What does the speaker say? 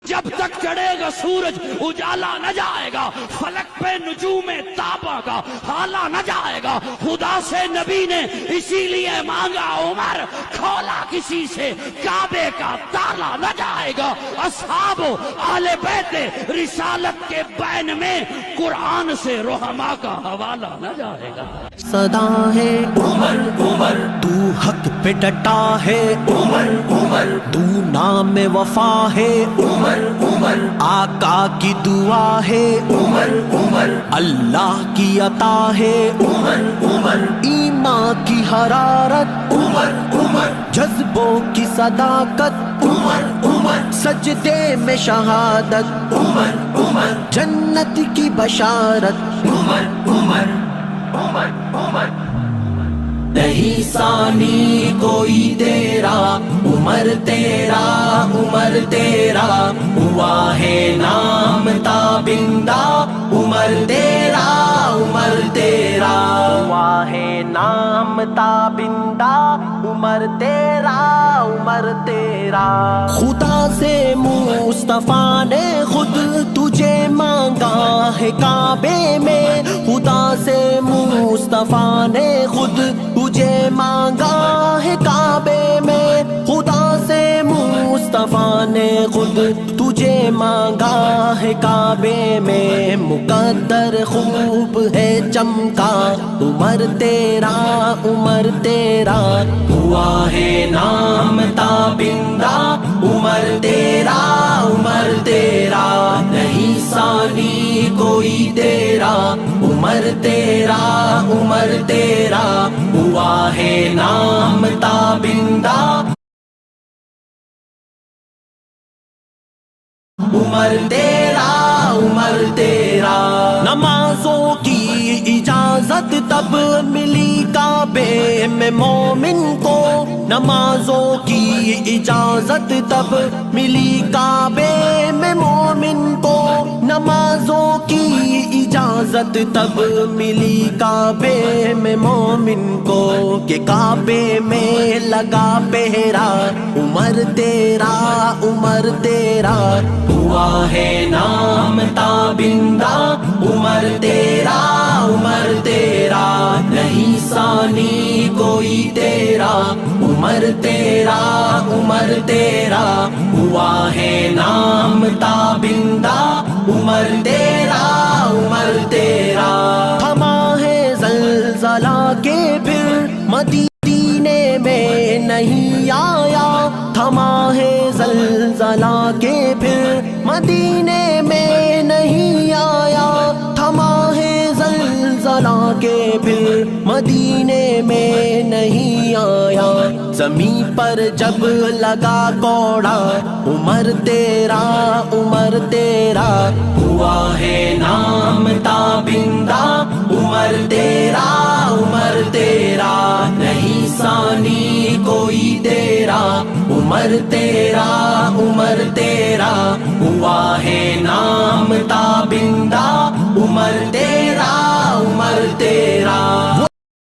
جب تک چڑھے گا سورج اجالا نہ جائے گا، فلک پہ نجوم تابا کا حالا نہ جائے گا۔ خدا سے نبی نے اسی لیے مانگا عمر، کھولا کسی سے کعبے کا تالا نہ جائے گا۔ اصحاب و اہل بیت رسالت کے بین میں قرآن سے رحما کا حوالہ نہ جائے گا۔ صدا ہے عمر عمر، تو حق پہ ڈٹا ہے عمر عمر، تو نام وفا ہے عمر عمر، آقا کی دعا ہے عمر عمر، اللہ کی عطا ہے عمر عمر، ایمان کی حرارت عمر عمر، جذبوں کی صداقت عمر عمر، سجدے میں شہادت عمر عمر، جنت کی بشارت عمر عمر عمر عمر، نہیں ثانی کوئی تیرا عمر تیرا عمر تیرا، ہوا ہے نام تابندہ عمر تیرا عمر تیرا، ہوا ہے نام تابندہ عمر تیرا عمر تیرا۔ خدا سے مصطفیٰ نے خود تجھے مانگا ہے کعبے میں، خدا سے مصطفیٰ نے خود تجھے مانگا ہے کعبے میں، خدا سے مصطفیٰ نے خود تجھے مانگا ہے کعبے میں، مقدر خوب ہے چمکا عمر تیرا عمر تیرا، ہوا ہے نام تابندہ عمر تیرا عمر تیرا، نہیں ثانی کوئی تیرا عمر تیرا عمر تیرا، ہوا ہے نام تابندہ عمر تیرا عمر تیرا۔ نمازوں کی اجازت تب ملی کعبے میں مومن کو، نمازوں کی اجازت تب ملی کعبے میں مومن کو، نمازوں کی اجازت تب ملی کعبے میں مومن کو، کہ کعبے میں لگا پہرا عمر تیرا عمر تیرا، ہوا ہے نام تابندہ عمر تیرا عمر تیرا، نہیں ثانی کوئی تیرا عمر تیرا عمر تیرا، ہوا ہے نام تابندہ عمر تیرا عمر تیرا۔ تھما ہے زلزلہ کے پھر مدینے میں نہیں آیا، تھما ہے زلزلہ کے پھر مدینے میں نہیں آیا، تھما ہے زلزلہ کے پھر مدینے میں نہیں آیا، زمین پر جب لگا کوڑا عمر تیرا عمر تیرا، ہوا ہے نام تابندہ عمر تیرا عمر تیرا، نہیں ثانی کوئی تیرا عمر تیرا عمر تیرا، ہوا ہے نام تابندہ عمر تیرا عمر تیرا۔